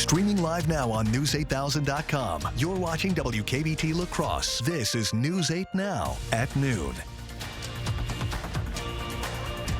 Streaming live now on News8000.com. You're watching WKBT La Crosse. This is News 8 Now at noon.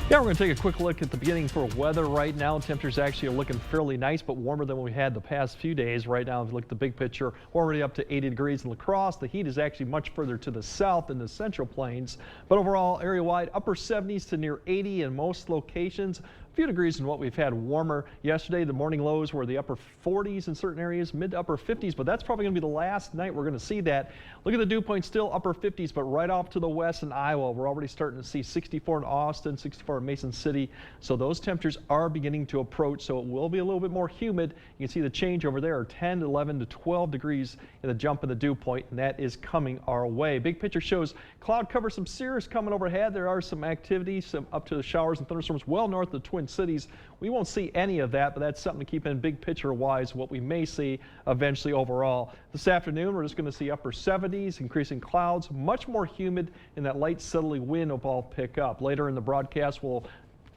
Yeah, we're going to take a quick look at the beginning for weather right now. Temperatures actually are looking fairly nice, but warmer than we had the past few days. Right now, if you look at the big picture, we're already up to 80 degrees in La Crosse. The heat is actually much further to the south in the Central Plains, but overall, area-wide, upper 70s to near 80 in most locations. A few degrees in what we've had warmer yesterday. The morning lows were the upper 40s in certain areas, mid to upper 50s, but that's probably going to be the last night we're going to see that. Look at the dew point, still upper 50s, but right off to the west in Iowa, we're already starting to see 64 in Austin, 64 in Mason City. So those temperatures are beginning to approach, so it will be a little bit more humid. You can see the change over there, 10, 11 to 12 degrees in the jump in the dew point, and that is coming our way. Big picture shows cloud cover, some cirrus coming overhead. There are some activity, some up to the showers and thunderstorms well north of the Twin Cities. We won't see any of that, but that's something to keep in big picture wise, what we may see eventually overall. This afternoon, we're just going to see upper 70s, increasing clouds, much more humid, and that light southerly wind will all pick up. Later in the broadcast, we'll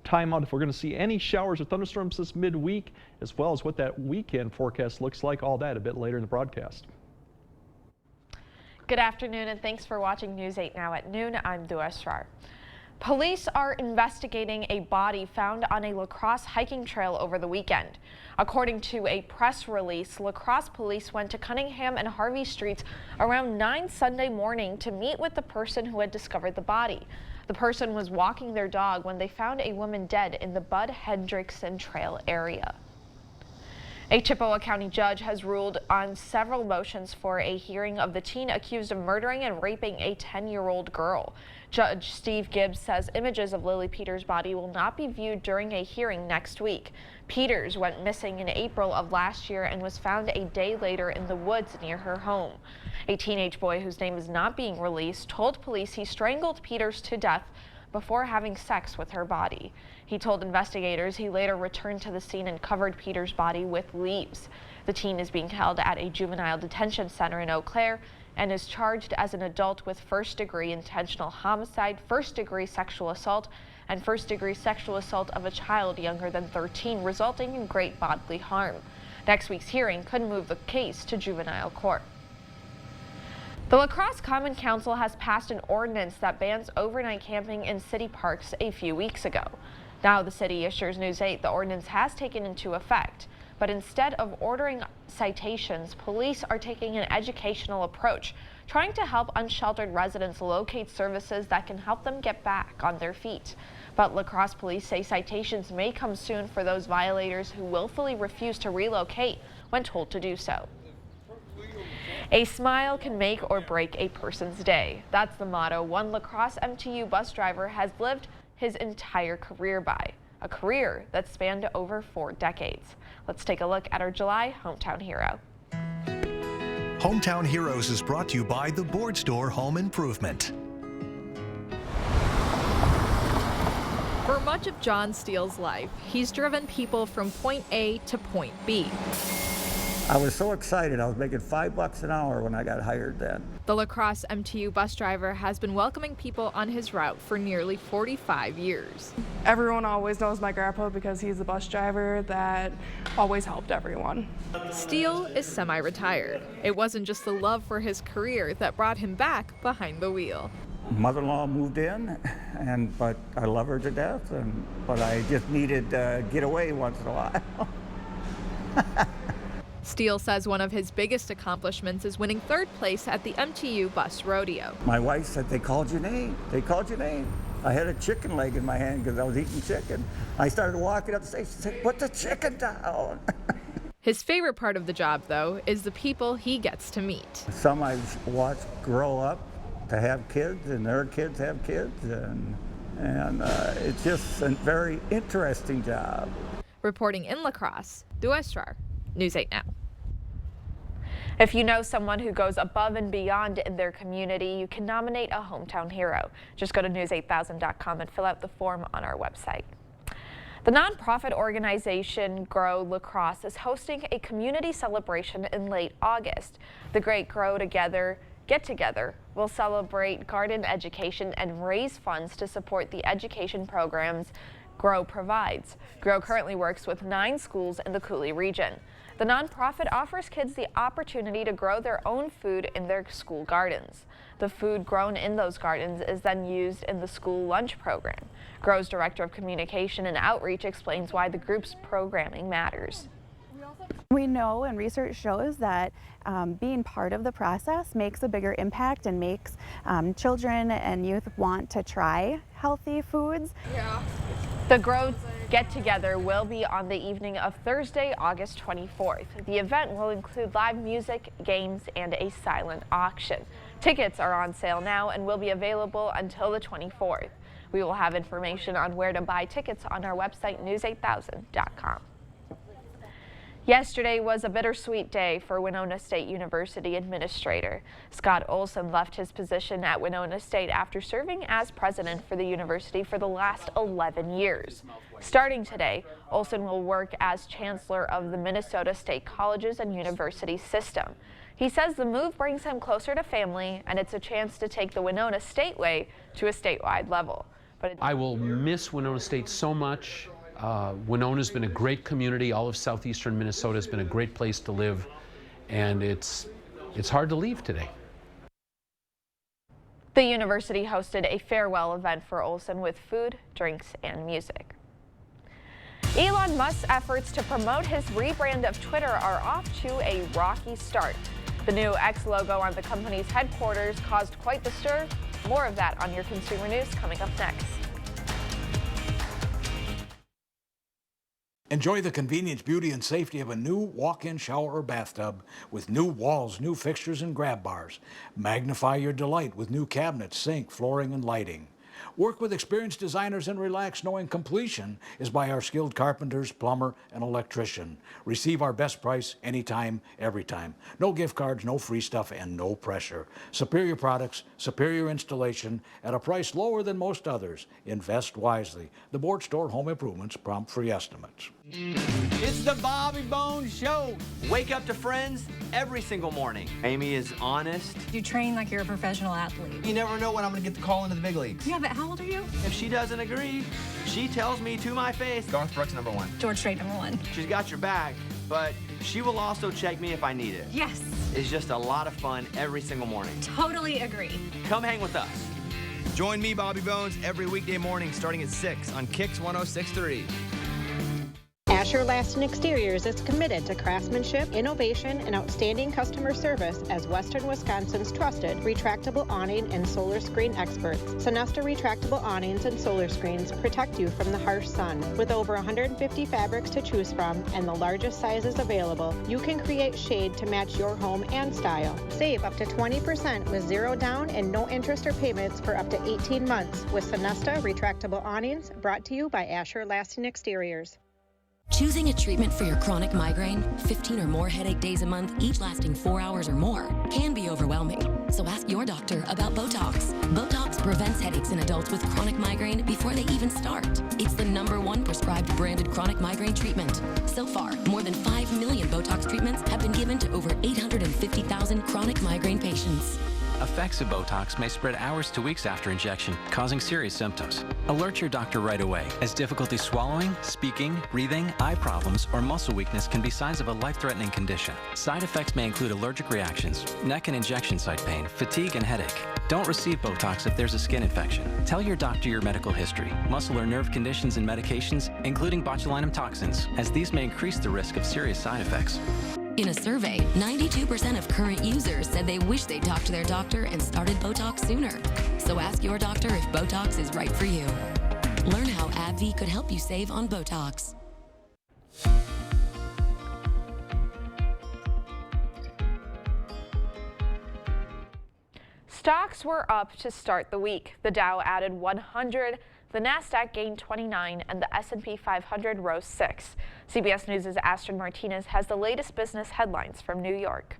time out if we're going to see any showers or thunderstorms this midweek, as well as what that weekend forecast looks like, all that a bit later in the broadcast. Good afternoon, and thanks for watching News 8 Now at noon. I'm Dua Esrar. Police are investigating a body found on a La Crosse hiking trail over the weekend. According to a press release, La Crosse police went to Cunningham and Harvey Streets around 9 Sunday morning to meet with the person who had discovered the body. The person was walking their dog when they found a woman dead in the Bud Hendrickson Trail area. A Chippewa County judge has ruled on several motions for a hearing of the teen accused of murdering and raping a 10-year-old girl. Judge Steve Gibbs says images of Lily Peters' body will not be viewed during a hearing next week. Peters went missing in April of last year and was found a day later in the woods near her home. A teenage boy whose name is not being released told police he strangled Peters to death before having sex with her body. He told investigators he later returned to the scene and covered Peters' body with leaves. The teen is being held at a juvenile detention center in Eau Claire and is charged as an adult with first-degree intentional homicide, first-degree sexual assault, and first-degree sexual assault of a child younger than 13, resulting in great bodily harm. Next week's hearing could move the case to juvenile court. The La Crosse Common Council has passed an ordinance that bans overnight camping in city parks a few weeks ago. Now the city assures News 8 the ordinance has taken into effect. But instead of ordering citations, police are taking an educational approach, trying to help unsheltered residents locate services that can help them get back on their feet. But La Crosse police say citations may come soon for those violators who willfully refuse to relocate when told to do so. A smile can make or break a person's day. That's the motto one La Crosse MTU bus driver has lived his entire career by. A career that spanned over 4 decades. Let's take a look at our July Hometown Hero. Hometown Heroes is brought to you by the Board Store Home Improvement. For much of John Steele's life, he's driven people from point A to point B. I was so excited. I was making $5 an hour when I got hired then. The La Crosse MTU bus driver has been welcoming people on his route for nearly 45 years. Everyone always knows my grandpa because he's the bus driver that always helped everyone. Steele is semi-retired. It wasn't just the love for his career that brought him back behind the wheel. Mother-in-law moved in, but I love her to death, but I just needed to get away once in a while. Steele says one of his biggest accomplishments is winning 3rd place at the MTU Bus Rodeo. My wife said, they called your name. They called your name. I had a chicken leg in my hand because I was eating chicken. I started walking up the stage and said, put the chicken down. His favorite part of the job, though, is the people he gets to meet. Some I've watched grow up to have kids, and their kids have kids, and it's just a very interesting job. Reporting in La Crosse, Dua Esrar, News 8 Now. If you know someone who goes above and beyond in their community, you can nominate a hometown hero. Just go to news8000.com and fill out the form on our website. The nonprofit organization Grow La Crosse is hosting a community celebration in late August. The Great Grow Together Get-Together will celebrate garden education and raise funds to support the education programs GROW provides. GROW currently works with 9 schools in the Coulee region. The nonprofit offers kids the opportunity to grow their own food in their school gardens. The food grown in those gardens is then used in the school lunch program. GROW's Director of Communication and Outreach explains why the group's programming matters. We know and research shows that being part of the process makes a bigger impact and makes children and youth want to try healthy foods. The GROW get-together will be on the evening of Thursday, August 24th. The event will include live music, games, and a silent auction. Tickets are on sale now and will be available until the 24th. We will have information on where to buy tickets on our website, news8000.com. Yesterday was a bittersweet day for Winona State University administrator. Scott Olson left his position at Winona State after serving as president for the university for the last 11 years. Starting today, Olson will work as chancellor of the Minnesota State Colleges and University System. He says the move brings him closer to family, and it's a chance to take the Winona State way to a statewide level. I will miss Winona State so much. Winona's been a great community. All of southeastern Minnesota has been a great place to live, and it's hard to leave today. The university hosted a farewell event for Olson with food, drinks, and music. Elon Musk's efforts to promote his rebrand of Twitter are off to a rocky start. The new X logo on the company's headquarters caused quite the stir. More of that on your consumer news coming up next. Enjoy the convenience, beauty, and safety of a new walk-in shower or bathtub with new walls, new fixtures, and grab bars. Magnify your delight with new cabinets, sink, flooring, and lighting. Work with experienced designers and relax knowing completion is by our skilled carpenters, plumber, and electrician. Receive our best price anytime, every time. No gift cards, no free stuff, and no pressure. Superior products, superior installation at a price lower than most others. Invest wisely. The Board Store Home Improvements prompt free estimates. It's the Bobby Bones Show. Wake up to friends every single morning. Amy is honest. You train like you're a professional athlete. You never know when I'm going to get the call into the big leagues. Yeah, but how old are you? If she doesn't agree, she tells me to my face. Garth Brooks, #1. George Strait, #1. She's got your back, but she will also check me if I need it. Yes. It's just a lot of fun every single morning. Totally agree. Come hang with us. Join me, Bobby Bones, every weekday morning starting at 6 on Kicks 106.3. Asher Laston Exteriors is committed to craftsmanship, innovation, and outstanding customer service as Western Wisconsin's trusted retractable awning and solar screen experts. Sonesta retractable awnings and solar screens protect you from the harsh sun. With over 150 fabrics to choose from and the largest sizes available, you can create shade to match your home and style. Save up to 20% with zero down and no interest or payments for up to 18 months with Sonesta retractable awnings, brought to you by Asher Laston Exteriors. Choosing a treatment for your chronic migraine, 15 or more headache days a month, each lasting 4 hours or more, can be overwhelming. So ask your doctor about Botox. Botox prevents headaches in adults with chronic migraine before they even start. It's the #1 prescribed branded chronic migraine treatment. So far, more than 5 million Botox treatments have been given to over 850,000 chronic migraine patients. Effects of Botox may spread hours to weeks after injection, causing serious symptoms. Alert your doctor right away, as difficulty swallowing, speaking, breathing, eye problems, or muscle weakness can be signs of a life-threatening condition. Side effects may include allergic reactions, neck and injection site pain, fatigue, and headache. Don't receive Botox if there's a skin infection. Tell your doctor your medical history, muscle or nerve conditions and medications, including botulinum toxins, as these may increase the risk of serious side effects. In a survey, 92% of current users said they wish they talked to their doctor and started Botox sooner. So ask your doctor if Botox is right for you. Learn how AbbVie could help you save on Botox. Stocks were up to start the week. The Dow added 100, the Nasdaq gained 29, and the S&P 500 rose 6. CBS News' Astrid Martinez has the latest business headlines from New York.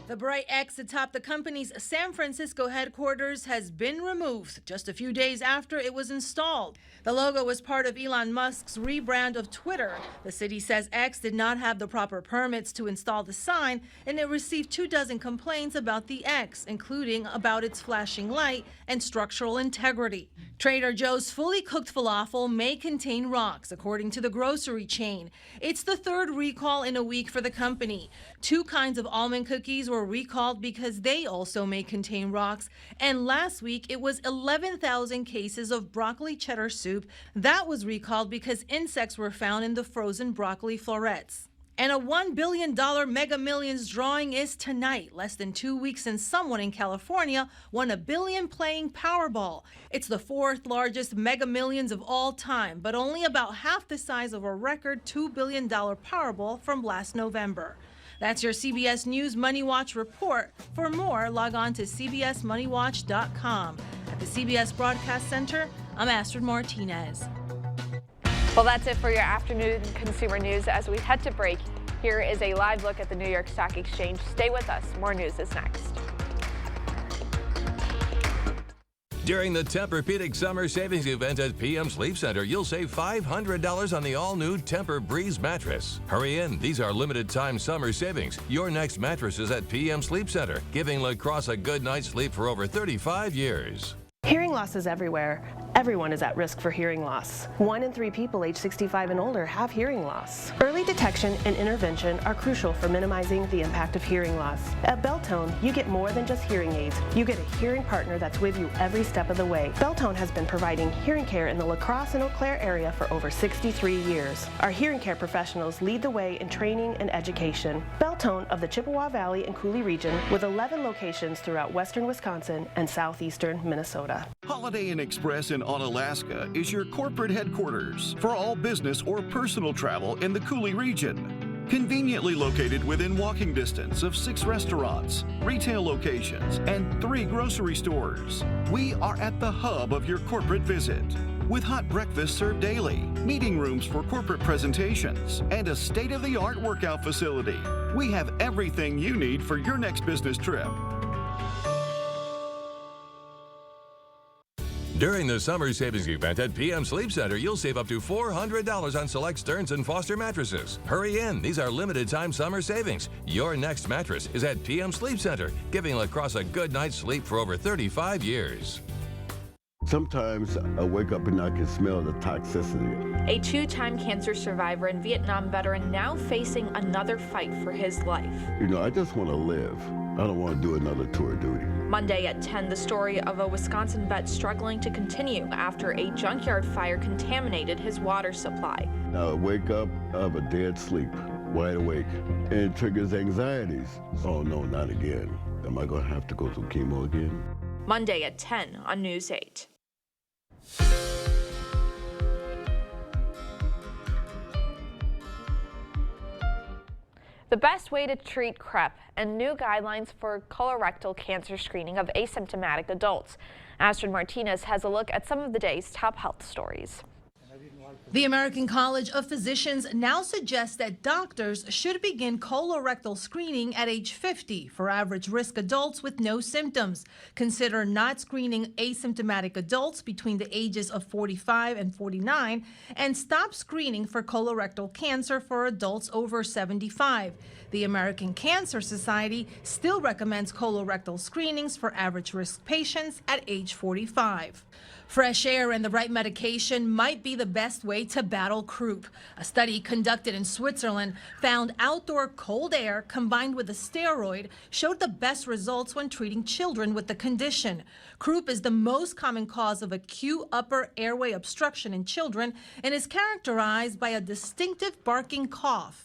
The The bright X atop the company's San Francisco headquarters has been removed just a few days after it was installed. The logo was part of Elon Musk's rebrand of Twitter. The city says X did not have the proper permits to install the sign, and it received 24 complaints about the X, including about its flashing light and structural integrity. Trader Joe's fully cooked falafel may contain rocks, according to the grocery chain. It's the third recall in a week for the company. 2 kinds of almond cookies were recalled because they also may contain rocks. And last week, it was 11,000 cases of broccoli cheddar soup that was recalled because insects were found in the frozen broccoli florets. And a $1 billion Mega Millions drawing is tonight, less than 2 weeks since someone in California won $1 billion playing Powerball. It's the 4th largest Mega Millions of all time, but only about half the size of a record $2 billion Powerball from last November. That's your CBS News Money Watch report. For more, log on to cbsmoneywatch.com. At the CBS Broadcast Center, I'm Astrid Martinez. Well, that's it for your afternoon consumer news. As we head to break, here is a live look at the New York Stock Exchange. Stay with us. More news is next. During the Tempur-Pedic Summer Savings Event at PM Sleep Center, you'll save $500 on the all-new Tempur-Breeze mattress. Hurry in. These are limited-time summer savings. Your next mattress is at PM Sleep Center, giving La Crosse a good night's sleep for over 35 years. Hearing loss is everywhere. Everyone is at risk for hearing loss. 1 in 3 people age 65 and older have hearing loss. Early detection and intervention are crucial for minimizing the impact of hearing loss. At Beltone, you get more than just hearing aids. You get a hearing partner that's with you every step of the way. Beltone has been providing hearing care in the La Crosse and Eau Claire area for over 63 years. Our hearing care professionals lead the way in training and education. Beltone of the Chippewa Valley and Coulee region, with 11 locations throughout western Wisconsin and southeastern Minnesota. Holiday Inn Express in Onalaska is your corporate headquarters for all business or personal travel in the Coulee region. Conveniently located within walking distance of 6 restaurants, retail locations, and 3 grocery stores. We are at the hub of your corporate visit. With hot breakfast served daily, meeting rooms for corporate presentations, and a state-of-the-art workout facility. We have everything you need for your next business trip. During the Summer Savings Event at PM Sleep Center, you'll save up to $400 on select Stearns & Foster mattresses. Hurry in. These are limited-time summer savings. Your next mattress is at PM Sleep Center, giving La Crosse a good night's sleep for over 35 years. Sometimes I wake up and I can smell the toxicity. A 2-time cancer survivor and Vietnam veteran now facing another fight for his life. You know, I just want to live. I don't want to do another tour of duty. Monday at 10, the story of a Wisconsin vet struggling to continue after a junkyard fire contaminated his water supply. Now I wake up, I have a dead sleep, wide awake, and it triggers anxieties. Oh no, not again. Am I going to have to go through chemo again? Monday at 10 on News 8. The best way to treat CREP and new guidelines for colorectal cancer screening of asymptomatic adults. Astrid Martinez has a look at some of the day's top health stories. The American College of Physicians now suggests that doctors should begin colorectal screening at age 50 for average risk adults with no symptoms. Consider not screening asymptomatic adults between the ages of 45 and 49, and stop screening for colorectal cancer for adults over 75. The American Cancer Society still recommends colorectal screenings for average risk patients at age 45. Fresh air and the right medication might be the best way to battle croup. A study conducted in Switzerland found outdoor cold air combined with a steroid showed the best results when treating children with the condition. Croup is the most common cause of acute upper airway obstruction in children and is characterized by a distinctive barking cough.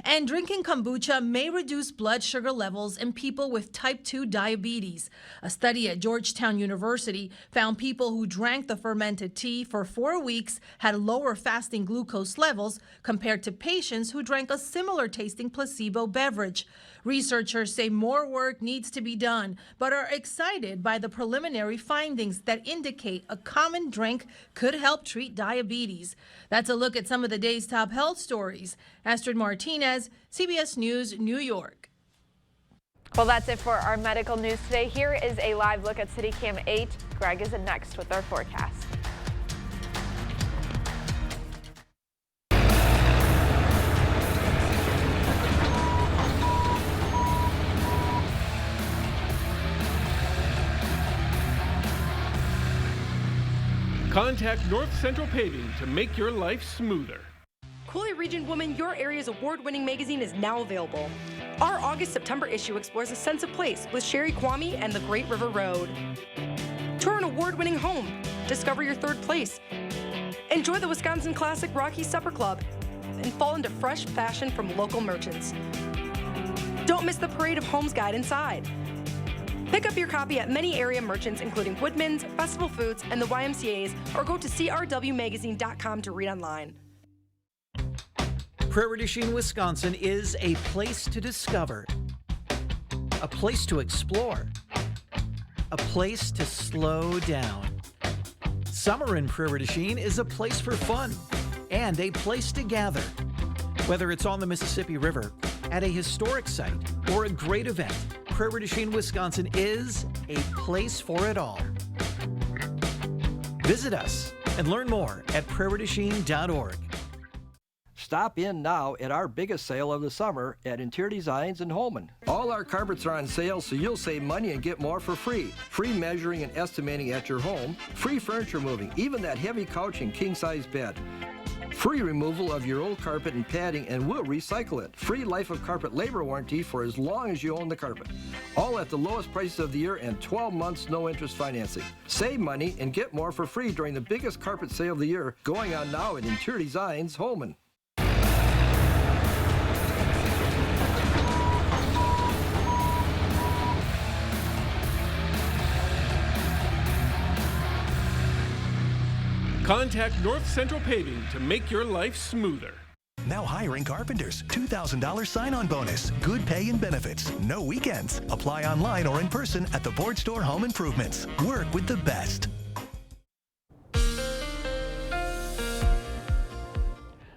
And drinking kombucha may reduce blood sugar levels in people with type 2 diabetes. A study at Georgetown University found people who drank the fermented tea for 4 weeks had lower fasting glucose levels compared to patients who drank a similar tasting placebo beverage. Researchers say more work needs to be done, but are excited by the preliminary findings that indicate a common drink could help treat diabetes. That's a look at some of the day's top health stories. Astrid Martinez, CBS News, New York. Well, that's it for our medical news today. Here is a live look at CityCam 8. Greg is next with our forecast. Contact North Central Paving to make your life smoother. Coulee Region Woman, your area's award-winning magazine, is now available. Our August-September issue explores a sense of place with Sherry Kwame and the Great River Road. Tour an award-winning home. Discover your third place. Enjoy the Wisconsin Classic Rocky Supper Club and fall into fresh fashion from local merchants. Don't miss the Parade of Homes guide inside. Pick up your copy at many area merchants, including Woodman's, Festival Foods, and the YMCA's, or go to crwmagazine.com to read online. Prairie du Chien, Wisconsin is a place to discover, a place to explore, a place to slow down. Summer in Prairie du Chien is a place for fun and a place to gather. Whether it's on the Mississippi River, at a historic site, or a great event, Prairie du Chien, Wisconsin is a place for it all. Visit us and learn more at prairieduchien.org. Stop in now at our biggest sale of the summer at Interior Designs in Holman. All our carpets are on sale, so you'll save money and get more for free. Free measuring and estimating at your home. Free furniture moving, even that heavy couch and king-size bed. Free removal of your old carpet and padding, and we'll recycle it. Free life of carpet labor warranty for as long as you own the carpet. All at the lowest prices of the year and 12 months no interest financing. Save money and get more for free during the biggest carpet sale of the year, going on now at Interior Designs Holman. Contact North Central Paving to make your life smoother. Now hiring carpenters. $2,000 sign-on bonus. Good pay and benefits. No weekends. Apply online or in person at the Ford Store Home Improvements. Work with the best.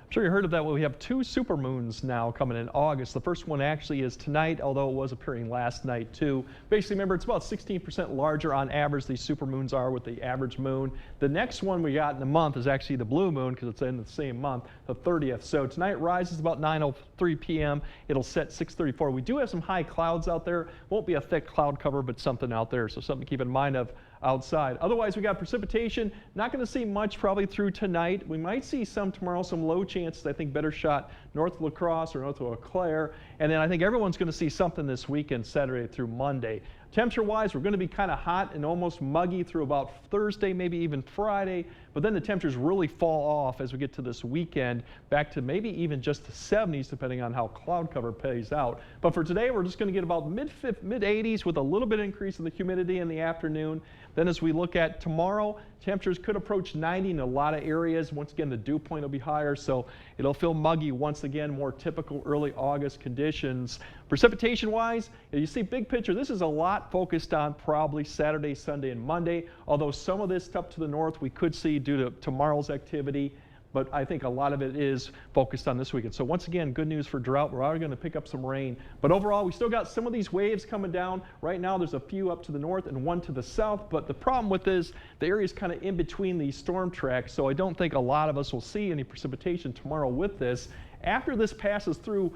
I'm sure you heard of that. Well, we have two supermoons now coming in August. The first one actually is tonight, although it was appearing last night too. Basically, remember, it's about 16% larger on average, these supermoons are, with the average moon. The next one we got in the month is actually the blue moon, because it's in the same month, the 30th. So tonight rises about 9:03 p.m. It'll set 6:34. We do have some high clouds out there. Won't be a thick cloud cover, but something out there. So something to keep in mind of outside. Otherwise, we got precipitation. Not going to see much probably through tonight. We might see some tomorrow, some low chances. I think better shot north of La Crosse or north of Eau Claire. And then I think everyone's going to see something this weekend, Saturday through Monday. Temperature-wise, we're going to be kind of hot and almost muggy through about Thursday, maybe even Friday. But then the temperatures really fall off as we get to this weekend, back to maybe even just the 70s, depending on how cloud cover plays out. But for today, we're just going to get about mid-80s with a little bit increase in the humidity in the afternoon. Then as we look at tomorrow, temperatures could approach 90 in a lot of areas. Once again, the dew point will be higher, so it'll feel muggy once again, more typical early August conditions. Precipitation-wise, you see big picture, this is a lot focused on probably Saturday, Sunday, and Monday, although some of this up to the north we could see due to tomorrow's activity. But I think a lot of it is focused on this weekend. So once again, good news for drought. We're already going to pick up some rain. But overall, we still got some of these waves coming down. Right now, there's a few up to the north and one to the south. But the problem with this, the area is kind of in between these storm tracks. So I don't think a lot of us will see any precipitation tomorrow with this. After this passes through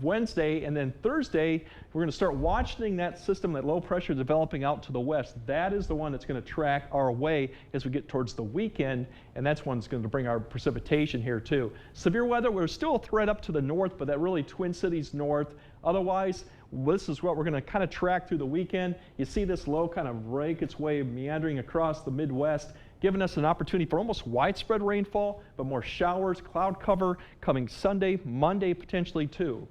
Wednesday and then Thursday, we're going to start watching that system, that low pressure developing out to the west. That is the one that's going to track our way as we get towards the weekend, and that's one that's going to bring our precipitation here too. Severe weather, we're still a threat up to the north, but that really Twin Cities north. Otherwise, this is what we're going to kind of track through the weekend. You see this low kind of rake its way meandering across the Midwest, giving us an opportunity for almost widespread rainfall, but more showers, cloud cover coming Sunday, Monday potentially too.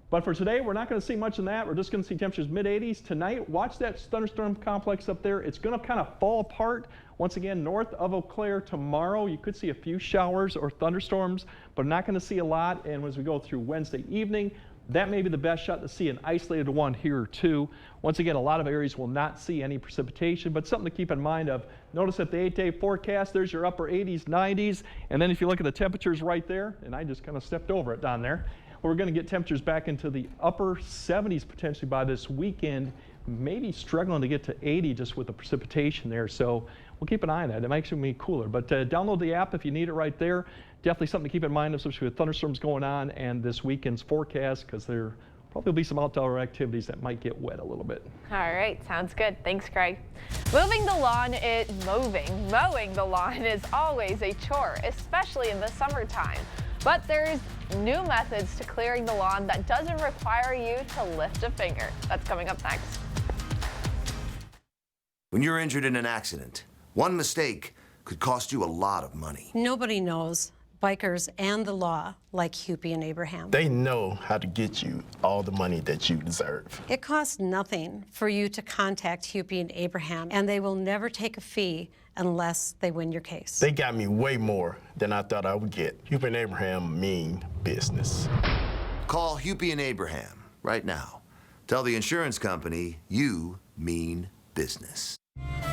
But for today, we're not going to see much in that. We're just going to see temperatures mid-80s. Tonight, watch that thunderstorm complex up there. It's going to kind of fall apart. Once again, north of Eau Claire tomorrow, you could see a few showers or thunderstorms, but not going to see a lot. And as we go through Wednesday evening, that may be the best shot to see an isolated one here too. Once again, a lot of areas will not see any precipitation, but something to keep in mind of. Notice that the 8-day forecast, there's your upper 80s, 90s, and then if you look at the temperatures right there, and I just kind of stepped over it down there. we're going to get temperatures back into the upper 70s potentially by this weekend. Maybe struggling to get to 80 just with the precipitation there. So we'll keep an eye on that. It might actually be cooler. But download the app if you need it right there. Definitely something to keep in mind, especially with thunderstorms going on and this weekend's forecast, because there probably be some outdoor activities that might get wet a little bit. All right, sounds good. Thanks, Greg. Mowing the lawn is always a chore, especially in the summertime. But there's new methods to clearing the lawn that doesn't require you to lift a finger. That's coming up next. When you're injured in an accident, one mistake could cost you a lot of money. Nobody knows bikers and the law like Hupy and Abraham. They know how to get you all the money that you deserve. It costs nothing for you to contact Hupy and Abraham, and they will never take a fee unless they win your case. They got me way more than I thought I would get. Hupy and Abraham mean business. Call Hupy and Abraham right now. Tell the insurance company you mean business.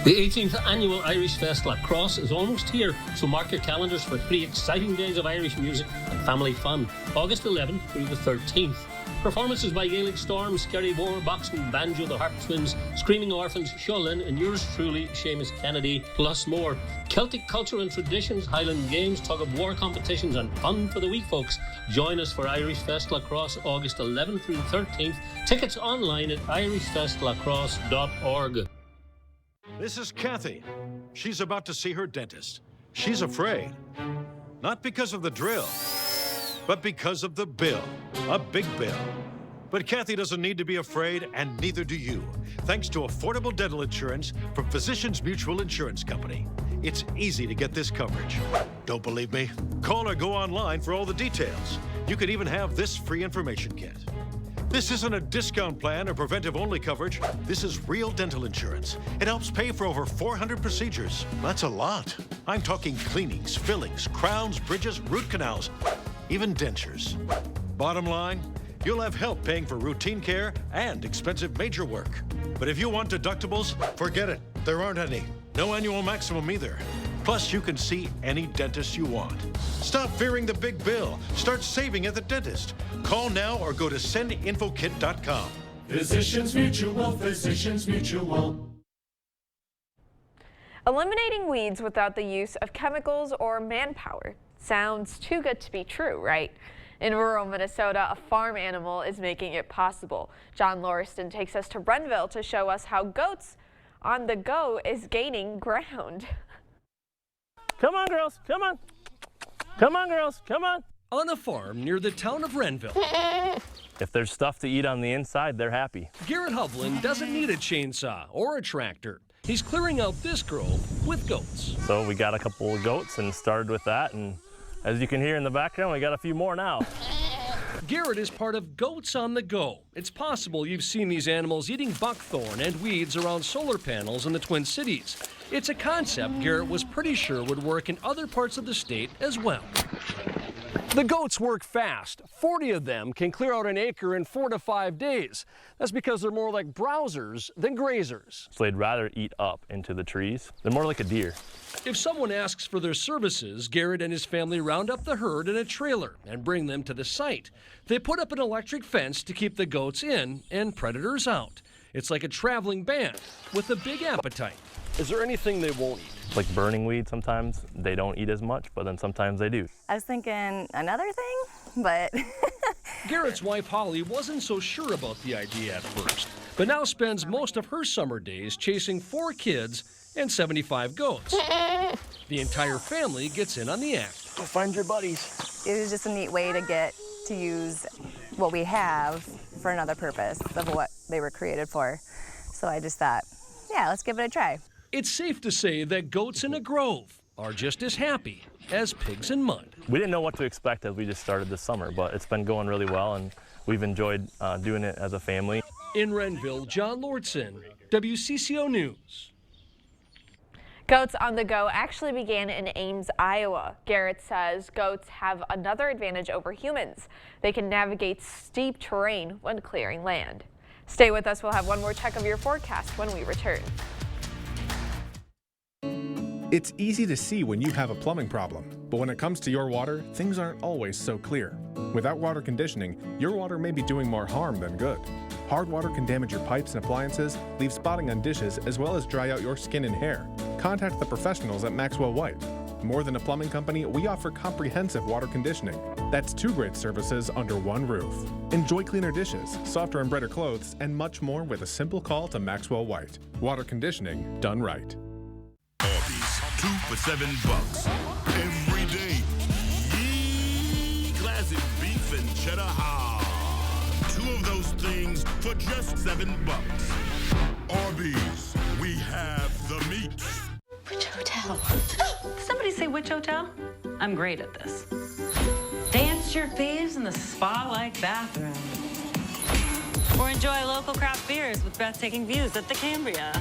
The 18th annual Irish Fest Lacrosse is almost here, so mark your calendars for 3 exciting days of Irish music and family fun. August 11th through the 13th. Performances by Gaelic Storm, Scary War, Boxing, Banjo, the Harp Twins, Screaming Orphans, Sean, and yours truly, Seamus Kennedy, plus more. Celtic culture and traditions, Highland games, tug-of-war competitions, and fun for the week, folks. Join us for Irish Fest Lacrosse, August 11th through 13th. Tickets online at irishfestlacrosse.org. This is Kathy. She's about to see her dentist. She's afraid. Not because of the drill, but because of the bill. A big bill. But Kathy doesn't need to be afraid, and neither do you. Thanks to affordable dental insurance from Physicians Mutual Insurance Company. It's easy to get this coverage. Don't believe me? Call or go online for all the details. You could even have this free information kit. This isn't a discount plan or preventive-only coverage. This is real dental insurance. It helps pay for over 400 procedures. That's a lot. I'm talking cleanings, fillings, crowns, bridges, root canals, even dentures. Bottom line, you'll have help paying for routine care and expensive major work. But if you want deductibles, forget it. There aren't any. No annual maximum either. Plus, you can see any dentist you want. Stop fearing the big bill. Start saving at the dentist. Call now or go to sendinfokit.com. Physicians Mutual, Physicians Mutual. Eliminating weeds without the use of chemicals or manpower sounds too good to be true, right? In rural Minnesota, a farm animal is making it possible. John Lauriston takes us to Renville to show us how goats on the go is gaining ground. Come on, girls, come on. Come on, girls, come on. On a farm near the town of Renville. If there's stuff to eat on the inside, they're happy. Garrett Hovland doesn't need a chainsaw or a tractor. He's clearing out this grove with goats. So we got a couple of goats and started with that, and as you can hear in the background, we got a few more now. Garrett is part of Goats on the Go. It's possible you've seen these animals eating buckthorn and weeds around solar panels in the Twin Cities. It's a concept Garrett was pretty sure would work in other parts of the state as well. The goats work fast. 40 of them can clear out an acre in 4 to 5 days. That's because they're more like browsers than grazers. So they'd rather eat up into the trees. They're more like a deer. If someone asks for their services, Garrett and his family round up the herd in a trailer and bring them to the site. They put up an electric fence to keep the goats in and predators out. It's like a traveling band with a big appetite. Is there anything they won't eat? Like burning weed sometimes, they don't eat as much, but then sometimes they do. I was thinking another thing, but... Garrett's wife, Holly, wasn't so sure about the idea at first, but now spends most of her summer days chasing 4 kids and 75 goats. The entire family gets in on the act. Go find your buddies. It was just a neat way to get to use what we have for another purpose of what they were created for. So I just thought, yeah, let's give it a try. It's safe to say that goats in a grove are just as happy as pigs in mud. We didn't know what to expect as we just started this summer, but it's been going really well, and we've enjoyed doing it as a family. In Renville, John Lauriston, WCCO News. Goats on the Go actually began in Ames, Iowa. Garrett says goats have another advantage over humans. They can navigate steep terrain when clearing land. Stay with us. We'll have one more check of your forecast when we return. It's easy to see when you have a plumbing problem, but when it comes to your water, things aren't always so clear. Without water conditioning, your water may be doing more harm than good. Hard water can damage your pipes and appliances, leave spotting on dishes, as well as dry out your skin and hair. Contact the professionals at Maxwell White. More than a plumbing company, we offer comprehensive water conditioning. That's 2 great services under one roof. Enjoy cleaner dishes, softer and brighter clothes, and much more with a simple call to Maxwell White. Water conditioning done right. Arby's, 2 for $7 every day. Yee, classic beef and cheddar hard. 2 of those things for just $7. Arby's, we have the meat. Which hotel? Somebody say which hotel? I'm great at this. Dance your faves in the spa-like bathroom. Or enjoy local craft beers with breathtaking views at the Cambria.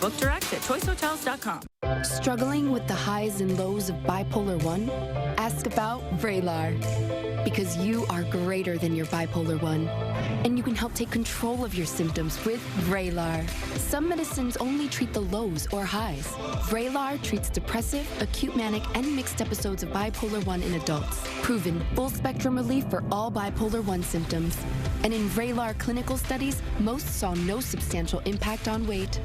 Book direct at choicehotels.com. Struggling with the highs and lows of bipolar 1? Ask about Vraylar. Because you are greater than your bipolar 1. And you can help take control of your symptoms with Vraylar. Some medicines only treat the lows or highs. Vraylar treats depressive, acute manic, and mixed episodes of bipolar 1 in adults. Proven full-spectrum relief for all bipolar 1 symptoms. And in Vraylar clinical studies, most saw no substantial impact on weight.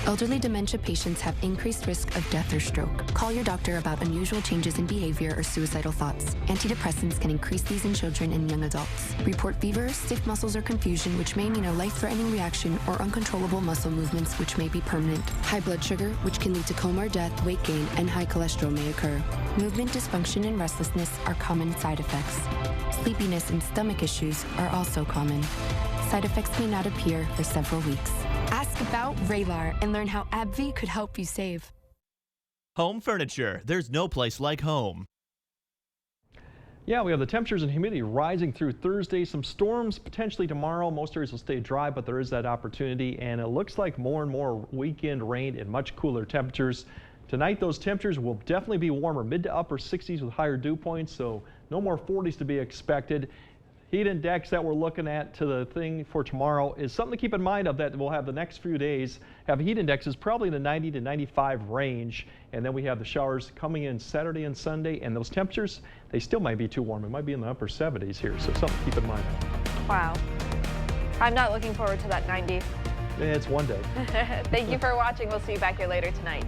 Elderly dementia patients have increased risk of death or stroke. Call your doctor about unusual changes in behavior or suicidal thoughts. Antidepressants can increase these in children and young adults. Report fever, stiff muscles, or confusion, which may mean a life-threatening reaction, or uncontrollable muscle movements, which may be permanent. High blood sugar, which can lead to coma or death, weight gain, and high cholesterol may occur. Movement dysfunction and restlessness are common side effects. Sleepiness and stomach issues are also common. Side effects may not appear for several weeks. Ask about Vraylar and learn how AbbVie could help you save. Home furniture. There's no place like home. Yeah, we have the temperatures and humidity rising through Thursday. Some storms potentially tomorrow. Most areas will stay dry, but there is that opportunity. And it looks like more and more weekend rain and much cooler temperatures. Tonight, those temperatures will definitely be warmer, mid to upper 60s with higher dew points, so no more 40s to be expected. Heat index that we're looking at to the thing for tomorrow is something to keep in mind of that we'll have the next few days. Have heat indexes probably in the 90 to 95 range. And then we have the showers coming in Saturday and Sunday. And those temperatures, they still might be too warm. It might be in the upper 70s here. So something to keep in mind. Wow. I'm not looking forward to that 90. It's one day. Thank you for watching. We'll see you back here later tonight.